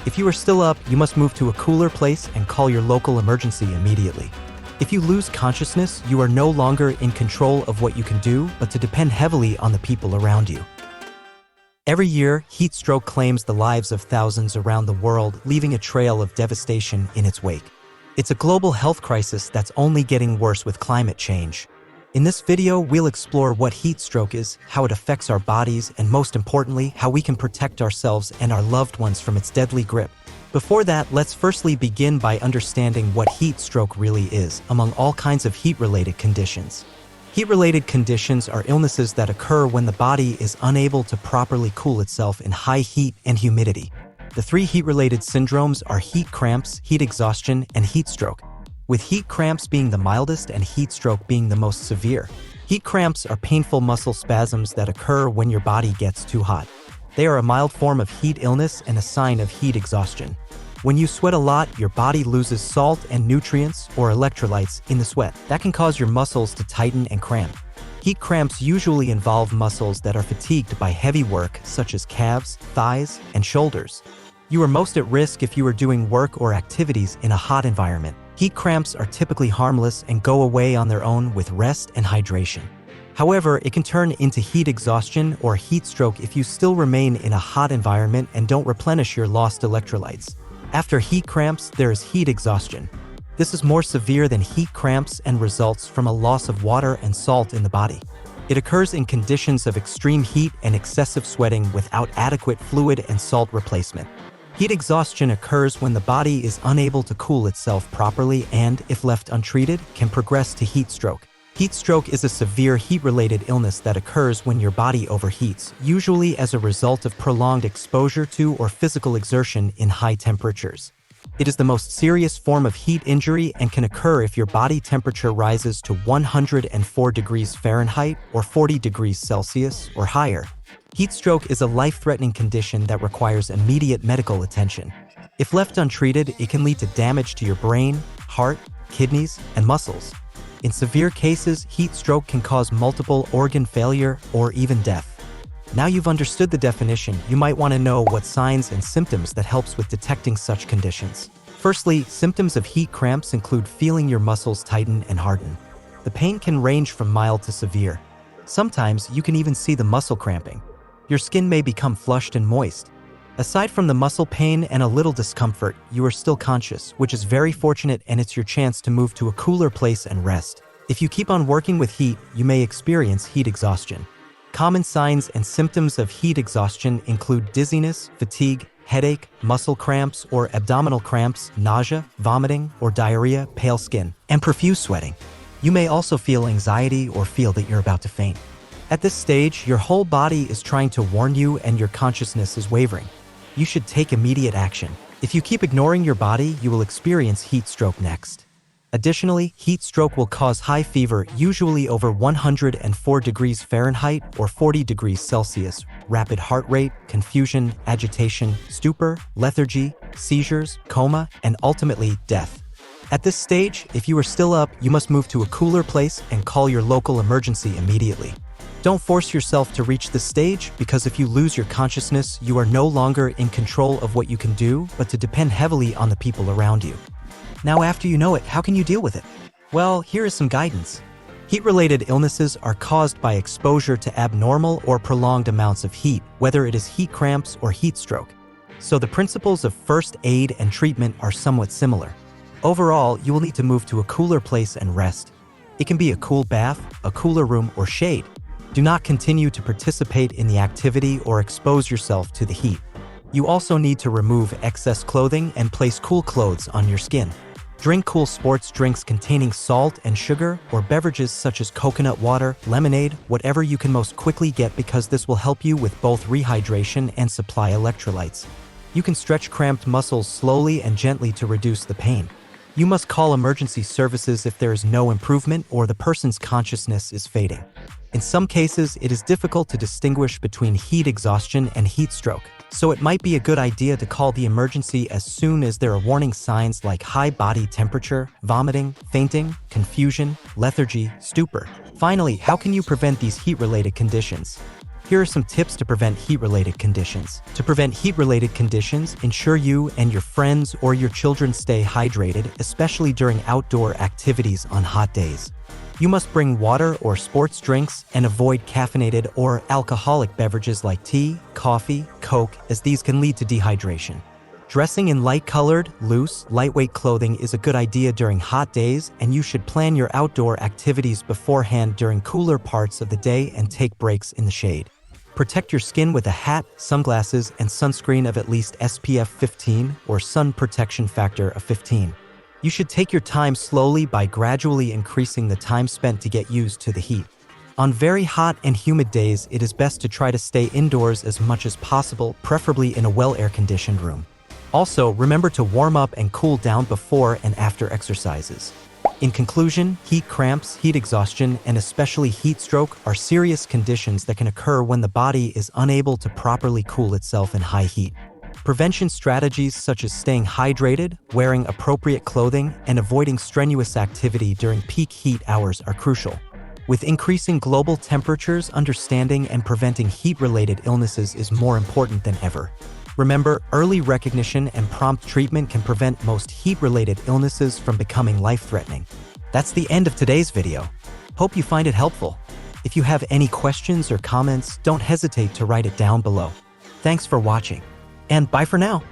If you are still up, you must move to a cooler place and call your local emergency immediately. If you lose consciousness, you are no longer in control of what you can do, but to depend heavily on the people around you. Every year, heat stroke claims the lives of thousands around the world, leaving a trail of devastation in its wake. It's a global health crisis that's only getting worse with climate change. In this video, we'll explore what heat stroke is, how it affects our bodies, and most importantly, how we can protect ourselves and our loved ones from its deadly grip. Before that, let's firstly begin by understanding what heat stroke really is, among all kinds of heat-related conditions. Heat-related conditions are illnesses that occur when the body is unable to properly cool itself in high heat and humidity. The three heat-related syndromes are heat cramps, heat exhaustion, and heat stroke, with heat cramps being the mildest and heat stroke being the most severe. Heat cramps are painful muscle spasms that occur when your body gets too hot. They are a mild form of heat illness and a sign of heat exhaustion. When you sweat a lot, your body loses salt and nutrients, or electrolytes, in the sweat. That can cause your muscles to tighten and cramp. Heat cramps usually involve muscles that are fatigued by heavy work, such as calves, thighs, and shoulders. You are most at risk if you are doing work or activities in a hot environment. Heat cramps are typically harmless and go away on their own with rest and hydration. However, it can turn into heat exhaustion or heat stroke if you still remain in a hot environment and don't replenish your lost electrolytes. After heat cramps, there is heat exhaustion. This is more severe than heat cramps and results from a loss of water and salt in the body. It occurs in conditions of extreme heat and excessive sweating without adequate fluid and salt replacement. Heat exhaustion occurs when the body is unable to cool itself properly and, if left untreated, can progress to heat stroke. Heat stroke is a severe heat-related illness that occurs when your body overheats, usually as a result of prolonged exposure to or physical exertion in high temperatures. It is the most serious form of heat injury and can occur if your body temperature rises to 104 degrees Fahrenheit or 40 degrees Celsius or higher. Heat stroke is a life-threatening condition that requires immediate medical attention. If left untreated, it can lead to damage to your brain, heart, kidneys, and muscles. In severe cases, heat stroke can cause multiple organ failure or even death. Now you've understood the definition, you might want to know what signs and symptoms that helps with detecting such conditions. Firstly, symptoms of heat cramps include feeling your muscles tighten and harden. The pain can range from mild to severe. Sometimes you can even see the muscle cramping. Your skin may become flushed and moist. Aside from the muscle pain and a little discomfort, you are still conscious, which is very fortunate, and it's your chance to move to a cooler place and rest. If you keep on working with heat, you may experience heat exhaustion. Common signs and symptoms of heat exhaustion include dizziness, fatigue, headache, muscle cramps or abdominal cramps, nausea, vomiting or diarrhea, pale skin, and profuse sweating. You may also feel anxiety or feel that you're about to faint. At this stage, your whole body is trying to warn you and your consciousness is wavering. You should take immediate action. If you keep ignoring your body, you will experience heat stroke next. Additionally, heat stroke will cause high fever, usually over 104 degrees Fahrenheit or 40 degrees Celsius, rapid heart rate, confusion, agitation, stupor, lethargy, seizures, coma, and ultimately death. At this stage, if you are still up, you must move to a cooler place and call your local emergency immediately. Don't force yourself to reach this stage, because if you lose your consciousness, you are no longer in control of what you can do, but to depend heavily on the people around you. Now, after you know it, how can you deal with it? Well, here is some guidance. Heat-related illnesses are caused by exposure to abnormal or prolonged amounts of heat, whether it is heat cramps or heat stroke. So the principles of first aid and treatment are somewhat similar. Overall, you will need to move to a cooler place and rest. It can be a cool bath, a cooler room, or shade. Do not continue to participate in the activity or expose yourself to the heat. You also need to remove excess clothing and place cool clothes on your skin. Drink cool sports drinks containing salt and sugar, or beverages such as coconut water, lemonade, whatever you can most quickly get, because this will help you with both rehydration and supply electrolytes. You can stretch cramped muscles slowly and gently to reduce the pain. You must call emergency services if there is no improvement or the person's consciousness is fading. In some cases, it is difficult to distinguish between heat exhaustion and heat stroke, so it might be a good idea to call the emergency as soon as there are warning signs like high body temperature, vomiting, fainting, confusion, lethargy, stupor. Finally, how can you prevent these heat-related conditions? Here are some tips to prevent heat-related conditions. To prevent heat-related conditions, ensure you and your friends or your children stay hydrated, especially during outdoor activities on hot days. You must bring water or sports drinks and avoid caffeinated or alcoholic beverages like tea, coffee, Coke, as these can lead to dehydration. Dressing in light-colored, loose, lightweight clothing is a good idea during hot days, and you should plan your outdoor activities beforehand during cooler parts of the day and take breaks in the shade. Protect your skin with a hat, sunglasses, and sunscreen of at least SPF 15 or sun protection factor of 15. You should take your time slowly by gradually increasing the time spent to get used to the heat. On very hot and humid days, it is best to try to stay indoors as much as possible, preferably in a well-air-conditioned room. Also, remember to warm up and cool down before and after exercises. In conclusion, heat cramps, heat exhaustion, and especially heat stroke are serious conditions that can occur when the body is unable to properly cool itself in high heat. Prevention strategies such as staying hydrated, wearing appropriate clothing, and avoiding strenuous activity during peak heat hours are crucial. With increasing global temperatures, understanding and preventing heat-related illnesses is more important than ever. Remember, early recognition and prompt treatment can prevent most heat-related illnesses from becoming life-threatening. That's the end of today's video. Hope you find it helpful. If you have any questions or comments, don't hesitate to write it down below. Thanks for watching, and bye for now.